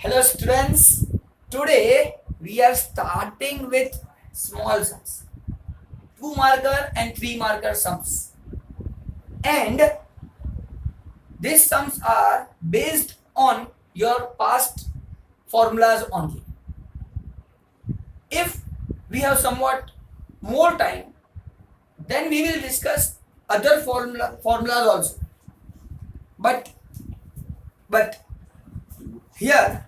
Hello students, today we are starting with small sums, 2 marker and 3 marker sums, and these sums are based on your past formulas only. If we have somewhat more time, then we will discuss other formulas also, but here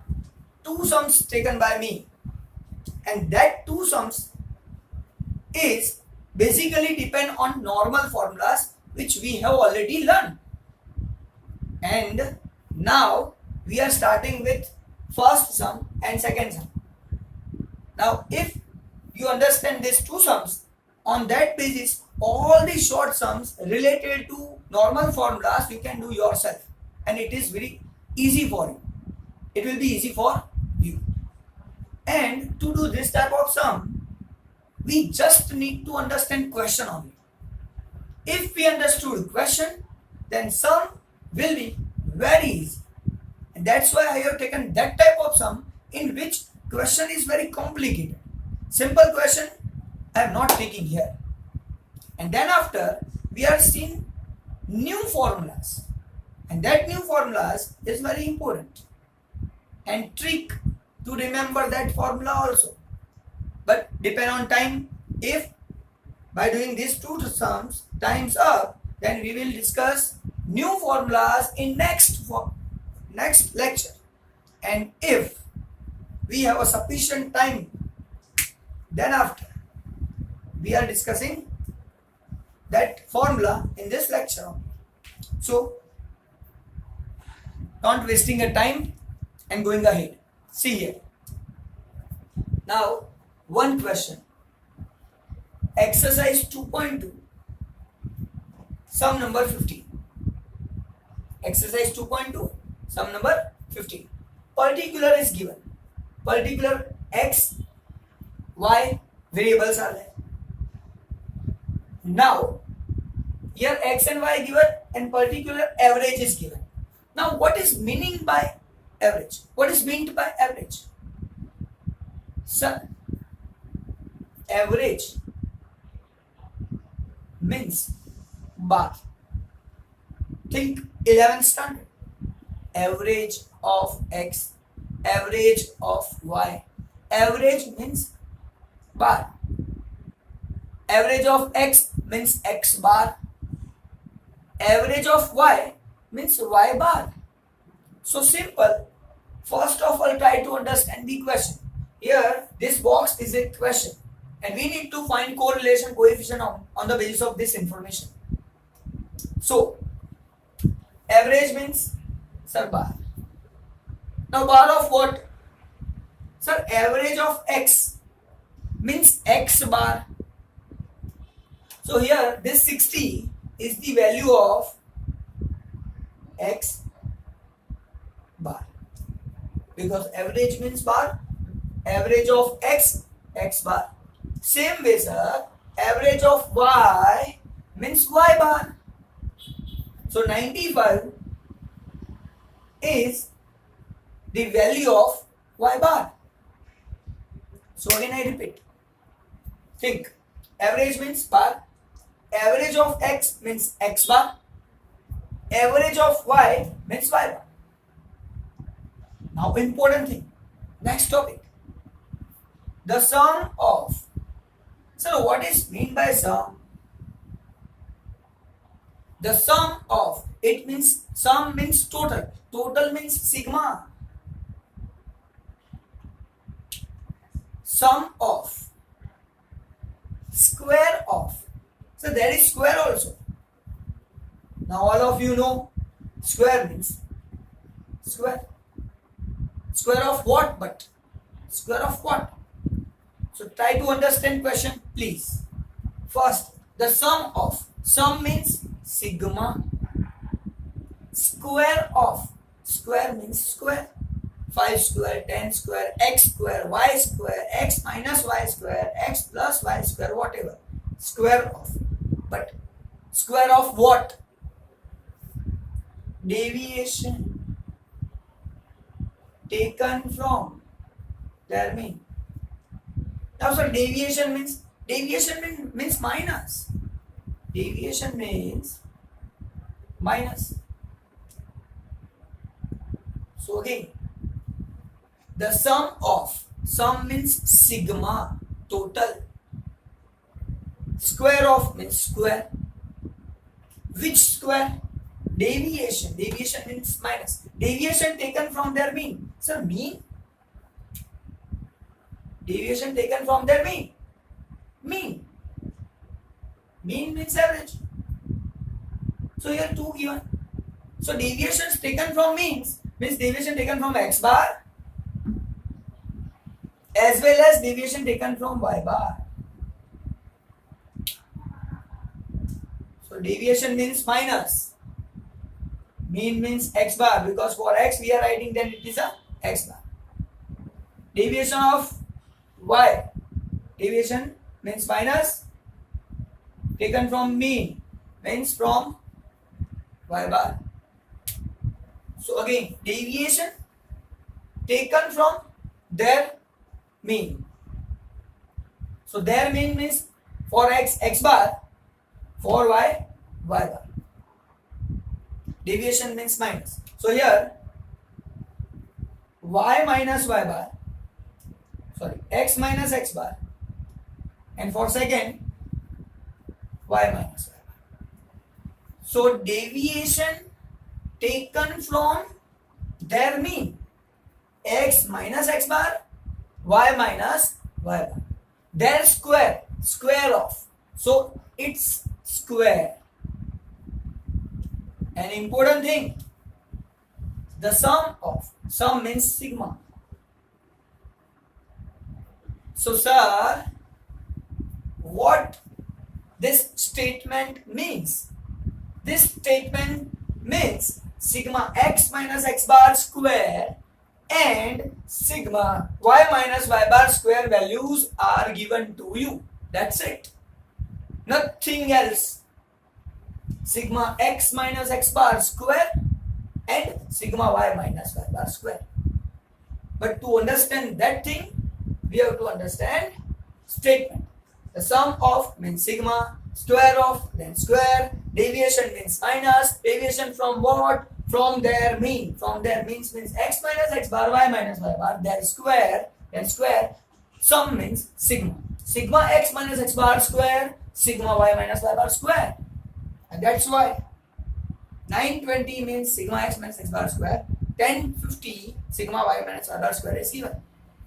two sums taken by me, and that two sums is basically depend on normal formulas which we have already learned. And now we are starting with first sum and second sum. Now if you understand these two sums, on that basis all the short sums related to normal formulas you can do yourself, and it is very easy for you. It will be easy for you. And to do this type of sum, we just need to understand question only. If we understood question, then sum will be very easy. And that's why I have taken that type of sum in which question is very complicated. Simple question I am not taking here. And then after we are seeing new formulas. And that new formulas is very important. And trick to remember that formula also, but depend on time. If by doing these two sums times up, then we will discuss new formulas in next lecture. And if we have a sufficient time, then after we are discussing that formula in this lecture. So not wasting a time and going ahead. See here. Now, one question. Exercise 2.2, sum number 15. Exercise 2.2, sum number 15. Particular is given. Particular x, y variables are there. Now, here x and y given and particular average is given. Now, what is meaning by average? What is meant by average? Sir, average means bar. Think 11th standard. Average of x, average of y. Average means bar. Average of x means x bar. Average of y means y bar. So simple. First of all, try to understand the question. Here, this box is a question, and we need to find correlation coefficient on the basis of this information. So, average means, sir, bar. Now, bar of what? Sir, average of x means x bar. So, here, this 60 is the value of x bar, because average means bar. Average of x, x bar. Same way, sir, average of y means y bar. So 95 is the value of y bar. So again I repeat. Think, average means bar. Average of x means x bar. Average of y means y bar. Now important thing, next topic. The sum of. So what is mean by sum? The sum of, it means, sum means total. Total means sigma. Sum of, square of. So there is square also. Now all of you know square means square. Square of what? But square of what? So try to understand question, please. First, the sum of. Sum means sigma. Square of. Square means square. 5 square, 10 square, x square, y square, x minus y square, x plus y square, whatever. Square of. But square of what? Deviation. taken from their mean. Now, so deviation means minus. Deviation means minus. So again, the sum means sigma, total. Square of means square. Which square? Deviation. Deviation means minus. Deviation taken from their mean. Sir, mean? Deviation taken from their mean. Mean. Mean means average. So here 2 given. So deviations taken from means deviation taken from x bar as well as deviation taken from y bar. So deviation means minus. Mean means x bar, because for x we are writing then it is a x bar. Deviation of y. Deviation means minus. Taken from mean means from y bar. So again, deviation taken from their mean. So their mean means for x, x bar, for y, y bar. Deviation means minus. So here, y minus y bar, sorry, x minus x bar, and for second, y minus y bar. So deviation taken from their mean, x minus x bar, y minus y bar. Their square, square of. So it's square. An important thing, the sum means sigma. So sir, what this statement means? This statement means sigma x minus x bar square and sigma y minus y bar square values are given to you. That's it. Nothing else. Sigma x minus x bar square and sigma y minus y bar square. But to understand that thing, we have to understand statement. The sum of means sigma, square of then square, deviation means minus, deviation from what? From their mean. From their means x minus x bar, y minus y bar, their square, then square. Sum means sigma. Sigma x minus x bar square, sigma y minus y bar square. And that's why 920 means sigma x minus x bar square, 1050 sigma y minus y bar square is given.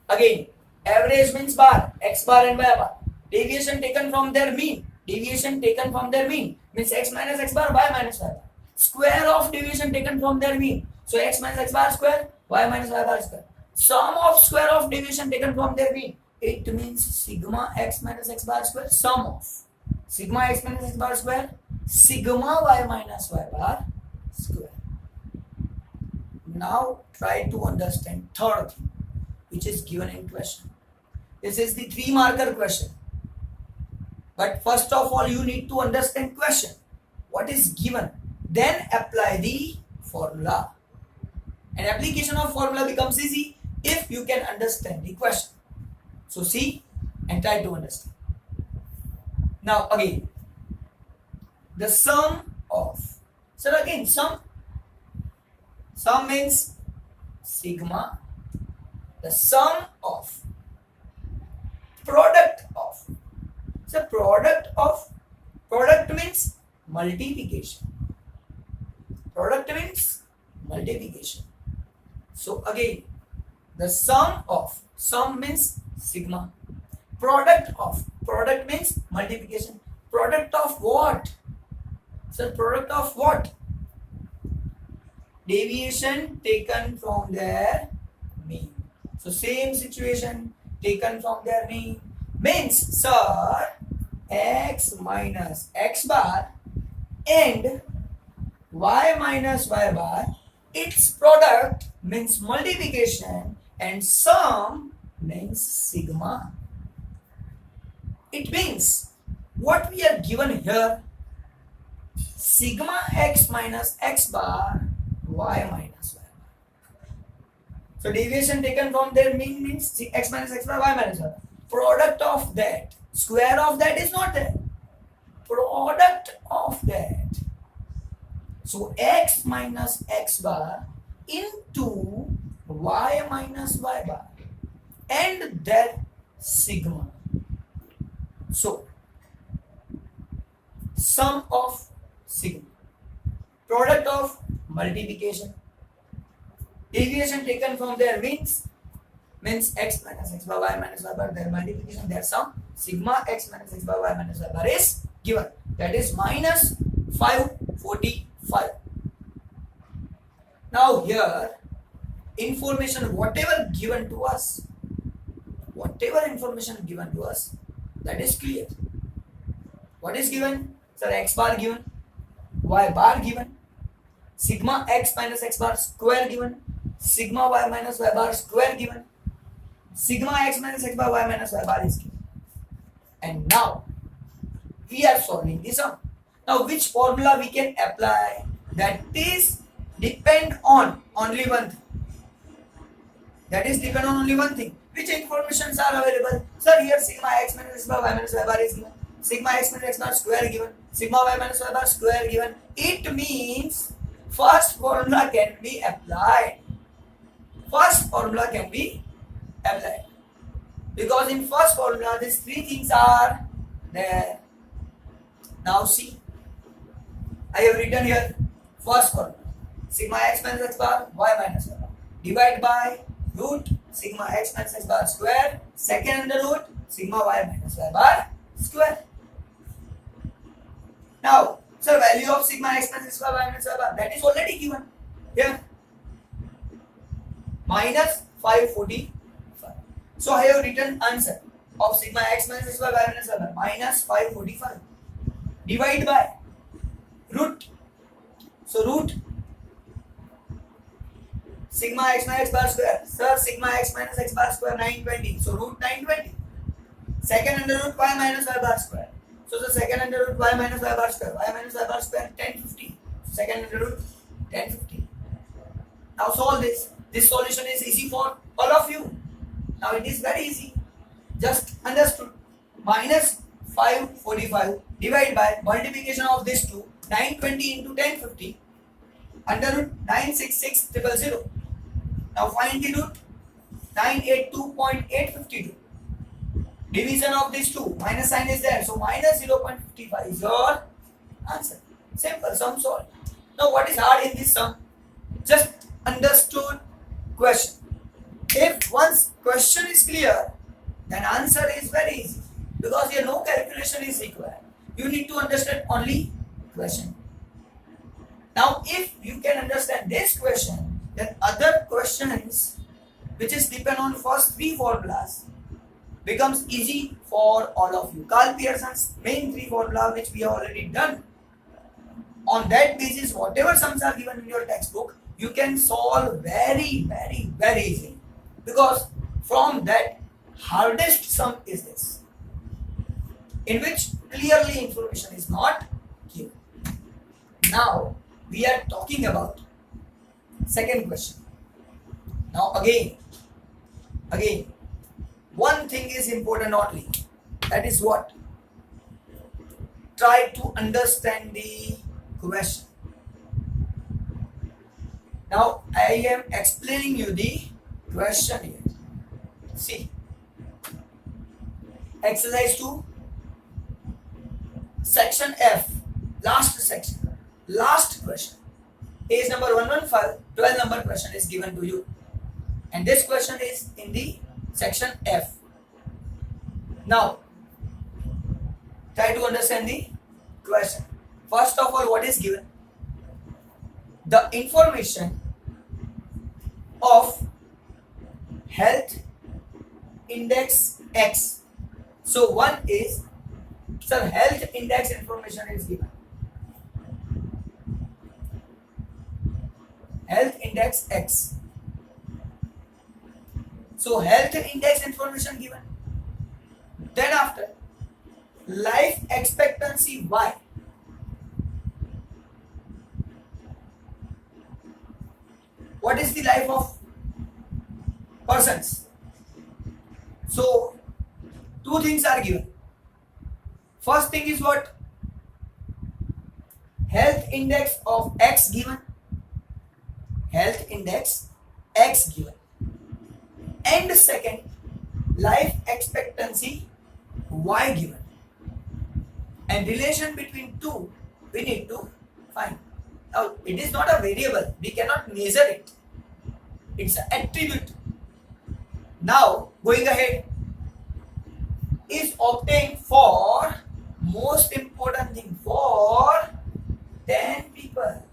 Again, average means bar, x bar and y bar. Deviation taken from their mean. Deviation taken from their mean means x minus x bar, y minus y bar. Square of deviation taken from their mean. So x minus x bar square, y minus y bar square. Sum of square of deviation taken from their mean. It means sigma x minus x bar square, sum of sigma x minus x bar square, sigma y minus y bar square. Now try to understand third thing which is given in question. This is the 3 marker question. But first of all you need to understand question. What is given? Then apply the formula. And application of formula becomes easy if you can understand the question. So see and try to understand. Now again, the sum of, so again sum means sigma, the sum of, product of, so product means multiplication. Product means multiplication. So again, the sum means sigma. Product means multiplication. Product of what? So product of what? Deviation taken from their mean. So same situation, taken from their mean means, sir, x minus x bar and y minus y bar, its product means multiplication and sum means sigma. It means what we are given here, sigma x minus x bar, y minus y bar. So deviation taken from their mean means x minus x bar, y minus y bar. Product of that, square of that is not there. Product of that. So x minus x bar into y minus y bar and their sigma. So sum of sigma. Product of multiplication. Deviation taken from their means x minus x bar, y minus y bar, their multiplication, their sum, sigma x minus x bar, y minus y bar is given. That is minus 545. Now here, information whatever given to us, that is clear. What is given? Sir, x bar given, y bar given, sigma x minus x bar square given, sigma y minus y bar square given, sigma x minus x bar, y minus y bar is given. And now we are solving the sum. Now which formula we can apply? That is depend on only one thing. Which informations are available? Sir, here sigma x minus x bar, y minus y bar is given. Sigma x minus x bar square given. Sigma y minus y bar square given. It means first formula can be applied. Because in first formula these three things are there. Now see, I have written here first formula. Sigma x minus x bar, y minus y bar. Divide by root sigma x minus x bar square. Second under root sigma y minus y bar square. Now, sir, value of sigma x minus x bar, y minus y bar, that is already given here. Minus 545. So I have written answer of sigma x minus x bar, y minus y bar, minus 545. Divide by root. So root sigma x minus x bar square. Sir, sigma x minus x bar square 920. So root 920. Second under root y minus y bar square. So the second under root y minus y bar square. Y minus y bar square 1050. Second under root 1050. Now solve this. This solution is easy for all of you. Now it is very easy. Just understood. Minus 545 divided by multiplication of this two. 920 into 1050 under root 966,000. Now find the root 982.852. Division of these two, minus sign is there, so minus 0.55 is your answer. Simple, sum solved. Now what is hard in this sum? Just understood question. If once question is clear, then answer is very easy, because here no calculation is required. You need to understand only question. Now if you can understand this question, then other questions which is depend on first three formulas becomes easy for all of you. Carl Pearson's main three formula which we have already done. On that basis, whatever sums are given in your textbook, you can solve very easily, because from that hardest sum is this, in which clearly information is not given. Now we are talking about second question. Now again, one thing is important only. That is what? Try to understand the question. Now I am explaining you the question here. See, exercise 2, section F, last section, last question. Page number 115, 12 number question is given to you, and this question is in the section F. Now try to understand the question. First of all, what is given? The information of health index X. So one is, sir, health index information is given. Health index X. So health index information given. Then after, life expectancy Y. What is the life of persons. So two things are given. First thing is what? Health index of X given. Health index X given. And second, life expectancy Y given. And relation between two we need to find. Now it is not a variable, we cannot measure it. It's an attribute. Now going ahead, is obtained for, most important thing, for 10 people.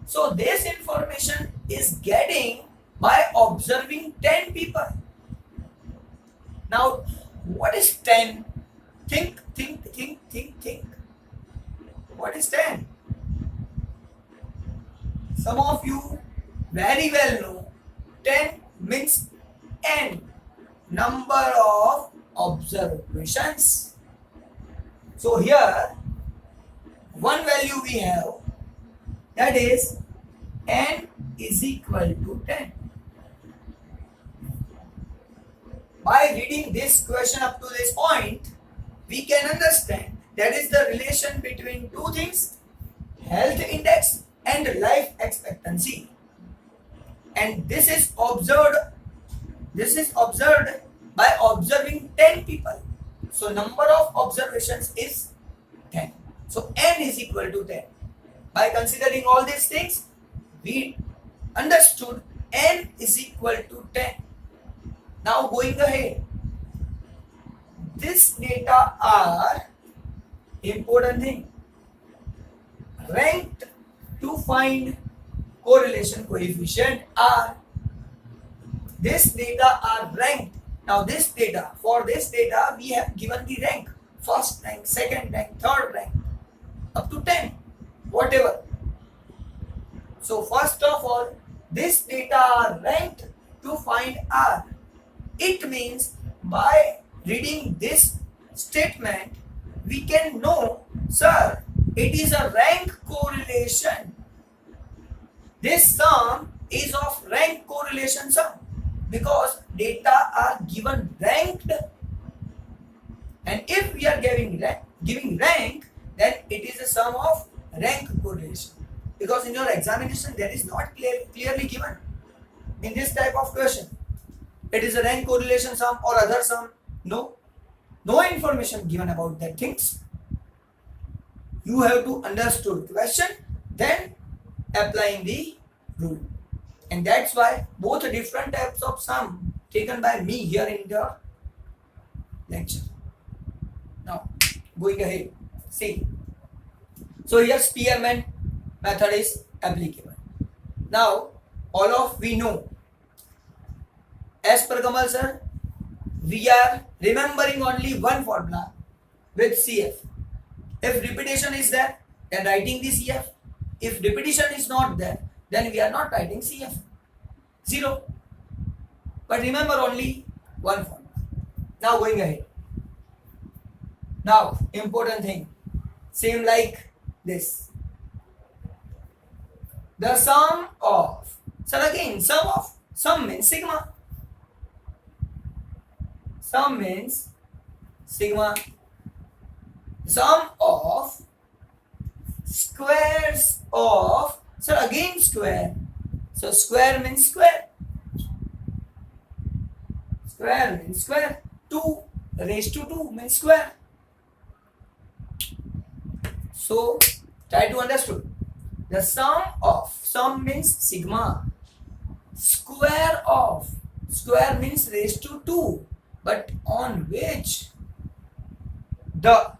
So this information is getting by observing 10 people. Now what is 10? Think. What is 10? Some of you very well know 10 means n, number of observations. So here one value we have, that is n is equal to 10. By reading this question up to this point, we can understand that is the relation between two things, health index and life expectancy. And this is observed by observing 10 people. So number of observations is 10. So n is equal to 10. By considering all these things, we understood n is equal to 10. Now going ahead, this data are important thing, ranked to find correlation coefficient R. This data are ranked. Now this data, for this data we have given the rank, first rank, second rank, third rank, up to 10, whatever. So first of all, this data are ranked to find R. It means by reading this statement, we can know, sir, it is a rank correlation. This sum is of rank correlation sum because data are given ranked, and if we are giving rank, then it is a sum of rank correlation, because in your examination that is not clearly given in this type of question. It is a rank correlation sum or other sum. No information given about that things. You have to understood question, then applying the rule. And that's why both different types of sum taken by me here in the lecture. Now going ahead, see. So here Spearman method is applicable. Now all of we know, as per kamalsir, we are remembering only one formula with CF. If repetition is there, then writing the CF. If repetition is not there, then we are not writing CF. 0. But remember only one formula. Now going ahead. Now important thing, same like this. The sum of, so again sum means sigma. Sum means sigma. Sum of squares of, so again square. So square means square. Square means square. 2 raised to 2 means square. So try to understand. The sum means sigma. Square of, square means raised to 2, but on which the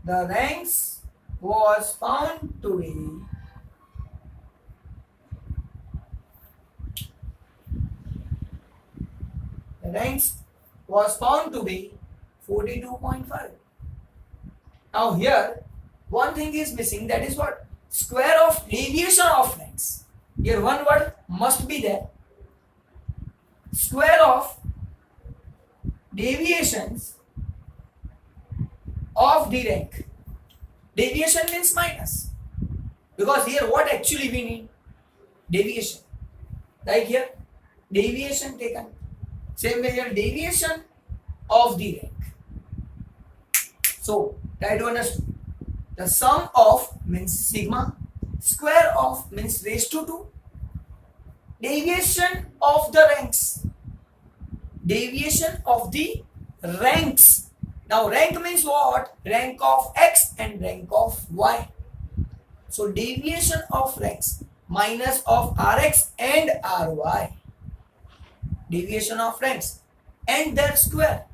ranks was found to be the ranks was found to be 42.5. Now here one thing is missing, that is what? Square of deviation of ranks. Here one word must be there. Square of deviations of the rank. Deviation means minus. Because here what actually we need? Deviation. Like here, deviation taken. Same way here, deviation of the rank. So try to understand. The sum of means sigma, square of means raised to 2, deviation of the ranks. Deviation of the ranks. Now rank means what? Rank of x and rank of y. So deviation of ranks minus of rx and ry. Deviation of ranks and their square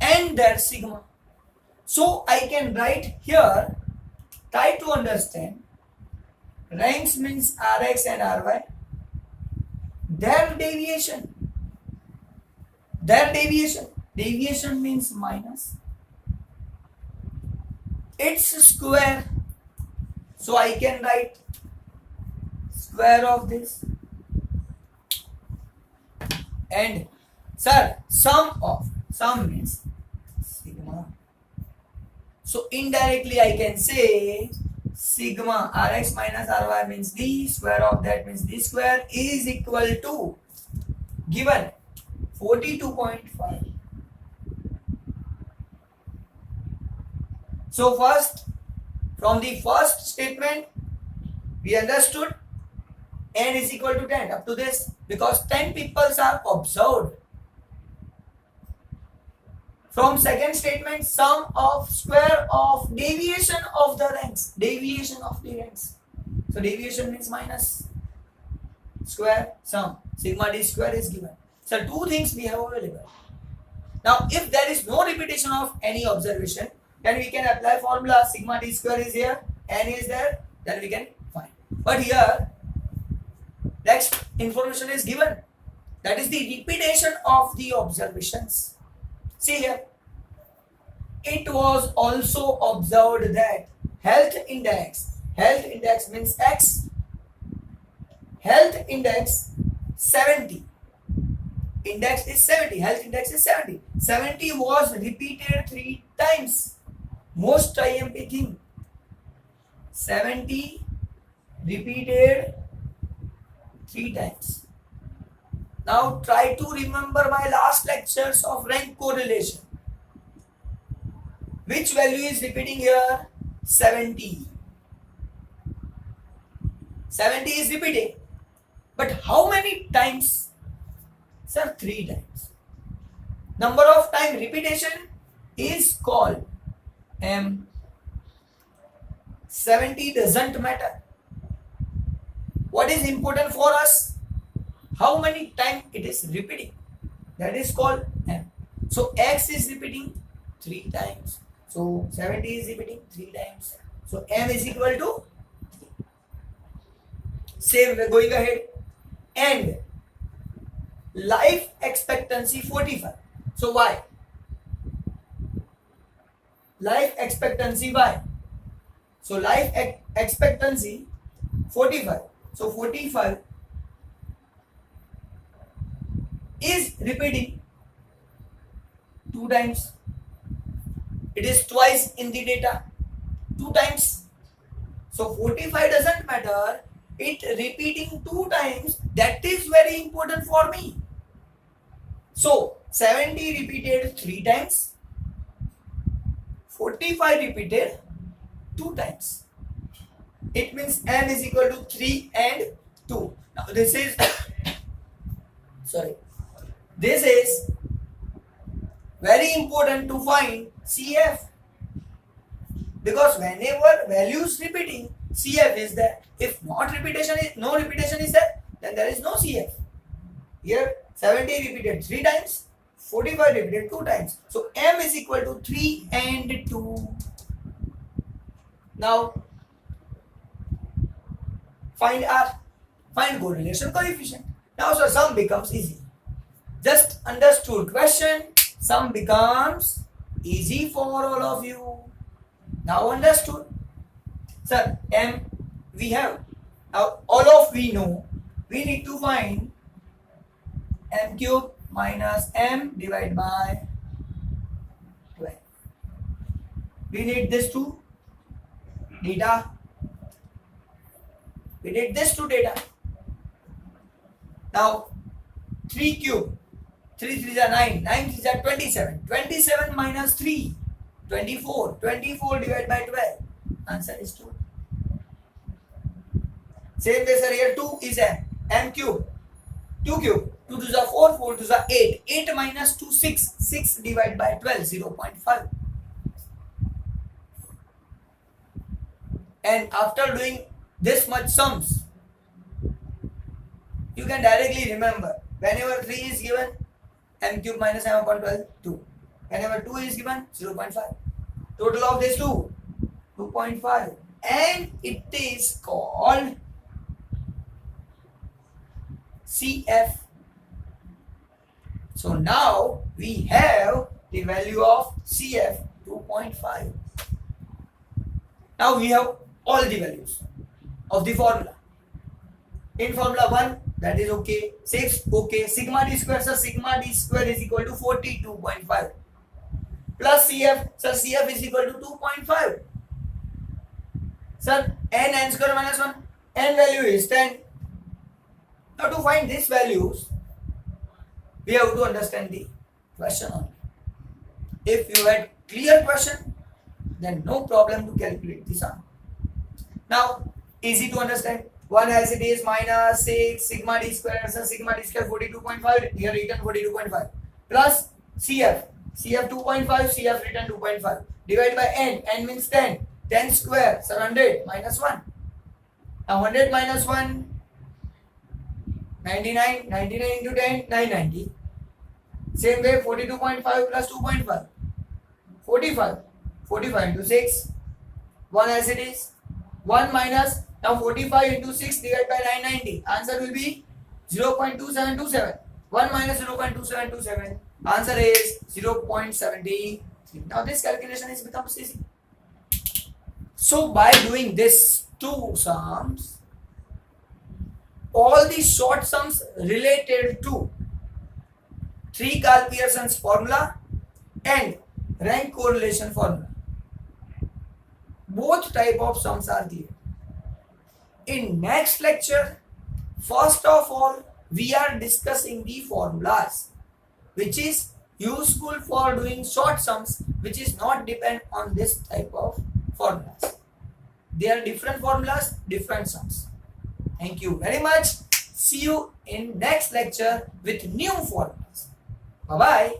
and their sigma. So I can write here, try to understand, ranks means rx and ry, their deviation, deviation means minus its square, so I can write square of this, and sir, sum means sigma. So indirectly I can say sigma rx minus ry means the square of that means the square is equal to given 42.5. So first, from the first statement we understood n is equal to 10 up to this, because 10 people are observed. From second statement, sum of square of deviation of the ranks. Deviation of the ranks. So deviation means minus square sum. Sigma d square is given. So two things we have available. Now if there is no repetition of any observation, then we can apply formula sigma d square is here, n is there, then we can find. But here next information is given. That is the repetition of the observations. See here, it was also observed that health index means X, health index 70, index is 70, health index is 70, 70 was repeated 3 times, most IMP thing, 70 repeated 3 times. Now try to remember my last lectures of rank correlation. Which value is repeating here? 70. 70 is repeating. But how many times? Sir, 3 times. Number of time repetition is called M. 70 doesn't matter. What is important for us? How many times it is repeating? That is called M. So X is repeating 3 times. So 70 is repeating 3 times. So M is equal to 3. Same way going ahead. And life expectancy 45. So why? Life expectancy why? So life expectancy 45. So 45 is repeating 2 times. It is twice in the data, 2 times. So 45 doesn't matter, it repeating 2 times, that is very important for me. So 70 repeated 3 times, 45 repeated 2 times. It means M is equal to 3 and 2. Now this is sorry. This is very important to find CF, because whenever values repeating, CF is there. If no repetition is there, then there is no CF. Here 70 repeated 3 times, 45 repeated 2 times. So M is equal to 3 and 2. Now find R, find correlation coefficient. Now so sum becomes easy. Just understood question, sum becomes easy for all of you. Now understood. Sir, M we have. Now all of we know, we need to find M cube minus M divided by 12. We need this to data. We did this to data. Now 3 cube, 3 3s are 9, 9 3s are 27, 27 minus 3, 24, 24 divided by 12, answer is 2. Same way sir, here 2 is m cube, 2 cube, 2 2s are 4, 4 2s are 8, 8 minus 2 6, 6 divided by 12, 0.5. And after doing this much sums, you can directly remember, whenever 3 is given, m cube minus m upon 12, 2. Whenever 2 is given, 0.5. Total of this 2, 2.5. And it is called CF. So now we have the value of CF 2.5. Now we have all the values of the formula. In formula 1, that is okay. 6, okay. Sigma d square, so sigma d square is equal to 42.5. Plus CF, so CF is equal to 2.5. Sir, n square minus 1, n value is 10. Now to find these values, we have to understand the question only. If you had clear question, then no problem to calculate the sum. Now, easy to understand. 1 as it is minus 6 sigma d square, so sigma d square 42.5, here written 42.5, plus CF, CF 2.5, CF written 2.5, divided by n means 10, 10 square, so 100 minus 1. Now 100 minus 1, 99, 99 into 10, 990. Same way 42.5 plus 2.5, 45, 45 into 6, 1 as it is, 1 minus, now 45 into 6 divided by 990, answer will be 0.2727, 1 minus 0.2727, answer is 0.73. Now this calculation is becomes easy. So by doing this two sums, all the short sums related to 3 Carl Pearson's formula and rank correlation formula, both type of sums are there. In next lecture, first of all, we are discussing the formulas, which is useful for doing short sums, which is not depend on this type of formulas. They are different formulas, different sums. Thank you very much. See you in next lecture with new formulas. Bye bye.